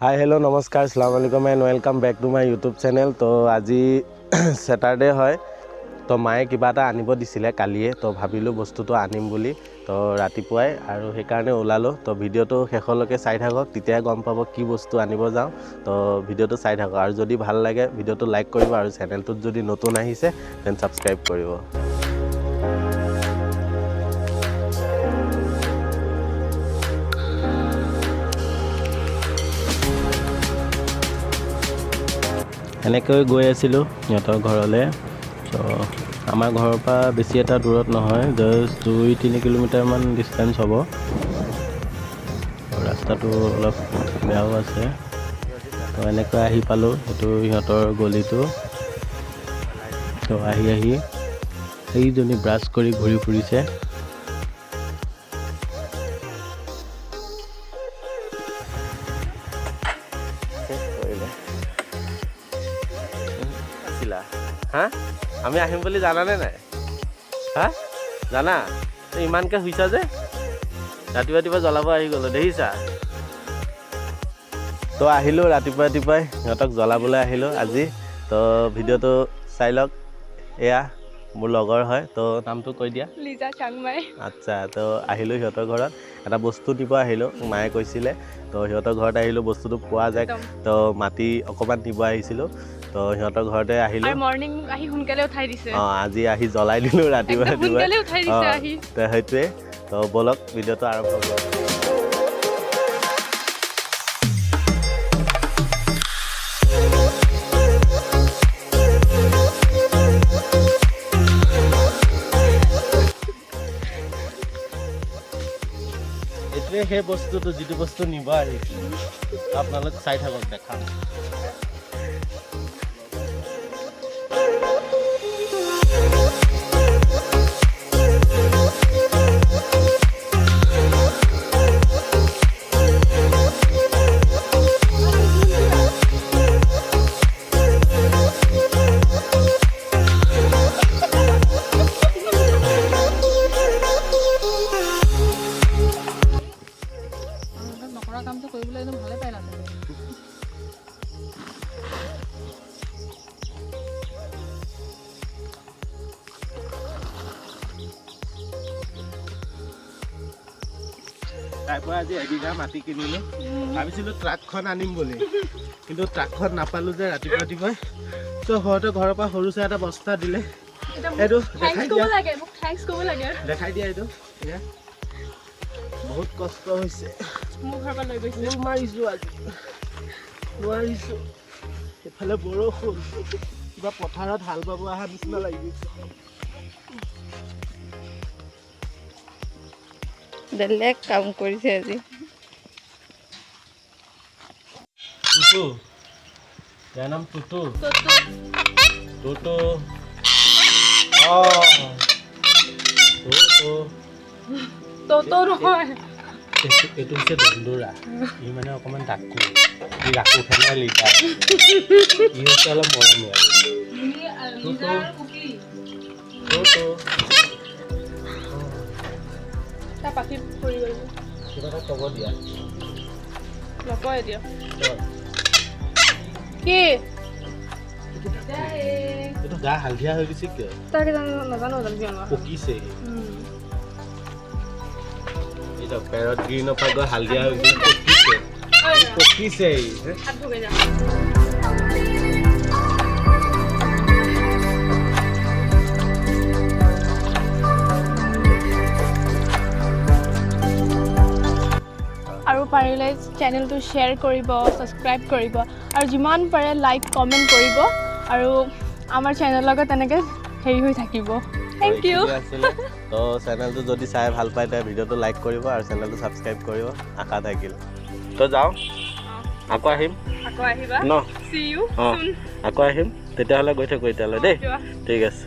Hi hello नमस्कार अस्सलाम वालेकुम and welcome back to my YouTube channel. तो আজি सैटरडे है तो माए किबा এটা আনিব দিছিলে কালিয়ে তো ভাবিলো বস্তুটো আনিম বুলি তো ৰাতিপুৱাই আৰু সেই কাৰণে ওলালো তো ভিডিওটো শেষলৈকে চাই থাকক তেতিয়া গম পাব কি বস্তু আনিব যাও তো ভিডিওটো চাই থাকক আৰু যদি ভাল লাগে ভিডিওটো লাইক কৰিব আৰু চেনেলটোত যদি নতুন আহিছে দেন সাবস্ক্ৰাইব কৰিব। এনেকৈ গৈ আছিলোঁ সিহঁতৰ ঘৰলৈ। তো আমাৰ ঘৰৰ পৰা বেছি এটা দূৰত নহয়, জাষ্ট 2-3 কিলোমিটাৰমান ডিষ্টেঞ্চ হ'ব। ৰাস্তাটো অলপ বেয়াও আছে। তো এনেকৈ আহি পালোঁ, সেইটো সিহঁতৰ গলিটো। তো আহি সেইজনী ব্ৰাছ কৰি ঘূৰি ফুৰিছে। হা আমি আহিম বুলি জানানে নাই? হা জানা ইমানকে শুইছা যে ৰাতিপুৱা জ্বলাব আহি গ'লো দেখিছা। তো আহিলোঁ ৰাতিপুৱাই সিহঁতক জ্বলাবলৈ আহিলোঁ আজি। তো ভিডিঅ'টো চাই লওক। এয়া মোৰ লগৰ হয়, তো নামটো কৈ দিয়া। লিজা চাংমাই। আচ্ছা, তো আহিলোঁ সিহঁতৰ ঘৰত এটা বস্তু দিব আহিলোঁ, মায়ে কৈছিলে। তো সিহঁতৰ ঘৰত আহিলোঁ, বস্তুটো পোৱা যায় তো মাটি অকণমান দিব আহিছিলোঁ। তো সিহঁতৰ ঘৰতে আহিলোঁ আৰু মৰ্নিং আহি সোনকালে উঠাই দিছে। আজি আহি জ্বলাই দিলোঁ ৰাতিপুৱা সোনকালে উঠাই দিছে আহি। তো সেইটোৱে। তো বলক ভিডিঅ'টো আৰম্ভ কৰোঁ। এইটোৱে সেই বস্তুটো যিটো বস্তু নিব আহিছিলোঁ, আপোনালোক চাই থাকক দেখাম। কামটো কৰিবলৈ একদম ভালে পাই লাগে। তাৰপৰা আজি এবিঘা মাটি কিনিলোঁ। ভাবিছিলোঁ ট্ৰাকখন আনিম বুলি, কিন্তু ট্ৰাকখন নাপালোঁ যে ৰাতিপুৱাই। তো ঘৰৰ পৰা সৰু চাই এটা বস্তা দিলে। এইটো দেখাই দিয়া এইটো। বহুত কষ্ট হৈছে, মোৰ ঘৰৰ পৰা লৈ গৈছে। মাৰিছোঁ আজি নোৱাৰিছোঁ। সেইফালে বৰষুণ, কিবা পথাৰত হাল বাব অহা নিচিনা লাগিছে। বেলেগ কাম কৰিছে আজি। টুটু, ইয়াৰ নাম টুটু। টুটু টটো নহয়, এইটো হৈছে দন্দুৰা। ই মানে অকণমান ডাকু, ই ডাকু খেলৰ লিডাৰ। ই হৈছে অলপ মৰমীয়া। তাৰ পাখি পৰি গ'ল। কিবা এটা ক'ব দিয়া। নকয় এতিয়া কি এইটো গা হালধীয়া হৈ গৈছে কিয়? তাকে নাজানো পকিছে। এইটো পেৰট গ্ৰীণৰ পৰা গৈ হালধীয়া হৈ গৈছে, পকিছে। আৰু পাৰিলে চেনেলটো শ্বেয়াৰ কৰিব, ছাবস্ক্ৰাইব কৰিব আৰু যিমান পাৰে লাইক কমেণ্ট কৰিব আৰু আমাৰ চেনেলৰ লগত তেনেকৈ হেৰি হৈ থাকিব। Thank you. তো চেনেলটো যদি চাই ভাল পায় তেতিয়া ভিডিঅ'টো লাইক কৰিব আৰু চেনেলটো ছাবস্ক্ৰাইব কৰিব। আশা থাকিল। তো যাওঁ, আকৌ আহিম ন? অঁ আকৌ আহিম, তেতিয়াহ'লে গৈ থাকোঁ এতিয়ালৈ দেই। ঠিক আছে।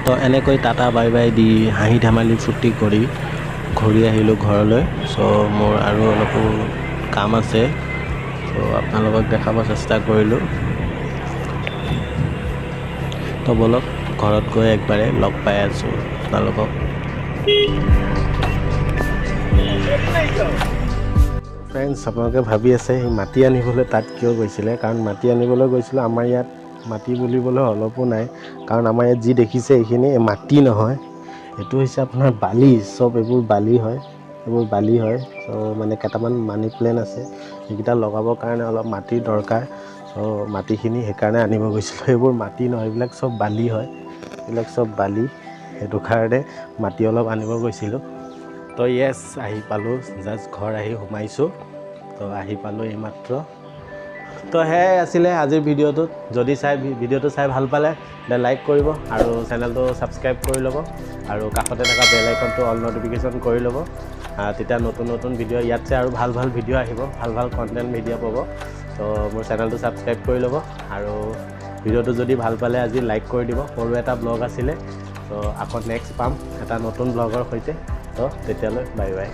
তো এনেকৈ টাটা বাই বাই দি হাঁহি ধেমালি ফূৰ্তি কৰি ঘূৰি আহিলোঁ ঘৰলৈ। চ' মোৰ আৰু অলপো কাম আছে, চ' আপোনালোকক দেখাব চেষ্টা কৰিলোঁ। তো বলক ঘৰত গৈ একবাৰে লগ পাই আছোঁ আপোনালোকক। ফ্ৰেণ্ডছ, আপোনালোকে ভাবি আছে এই মাটি আনিবলৈ তাত কিয় গৈছিলে? কাৰণ মাটি আনিবলৈ গৈছিলোঁ, আমাৰ ইয়াত মাটি বুলিবলৈ অলপো নাই। কাৰণ আমাৰ ইয়াত যি দেখিছে এইখিনি মাটি নহয়, এইটো হৈছে আপোনাৰ বালি। চব এইবোৰ বালি হয়, এইবোৰ বালি হয়। চ' মানে কেইটামান মানি প্লেণ্ট আছে, সেইকেইটা লগাবৰ কাৰণে অলপ মাটিৰ দৰকাৰ। চ' মাটিখিনি সেইকাৰণে আনিব গৈছিলোঁ। এইবোৰ মাটি নহয়, এইবিলাক চব বালি হয়, এইবিলাক চব বালি। সেইটো কাৰণে মাটি অলপ আনিব গৈছিলোঁ। তো য়েছ, আহি পালোঁ, জাষ্ট ঘৰ আহি সোমাইছোঁ। তো আহি পালোঁ এইমাত্ৰ। তো সেয়াই আছিলে আজিৰ ভিডিঅ'টোত। যদি ভিডিঅ'টো চাই ভাল পালে লাইক কৰিব আৰু চেনেলটো ছাবস্ক্ৰাইব কৰি ল'ব আৰু কাষতে থকা বেল আইকনটো অল নটিফিকেশ্যন কৰি ল'ব। তেতিয়া নতুন নতুন ভিডিঅ' ইয়াতছে আৰু ভাল ভাল ভিডিঅ' আহিব, ভাল ভাল কণ্টেণ্ট ভিডিঅ' পাব। তো মোৰ চেনেলটো ছাবস্ক্ৰাইব কৰি ল'ব আৰু ভিডিঅ'টো যদি ভাল পালে আজি লাইক কৰি দিব। সৰু এটা ব্লগ আছিলে। তো আকৌ নেক্সট পাম এটা নতুন ব্লগৰ সৈতে। তো তেতিয়ালৈ বাই বাই।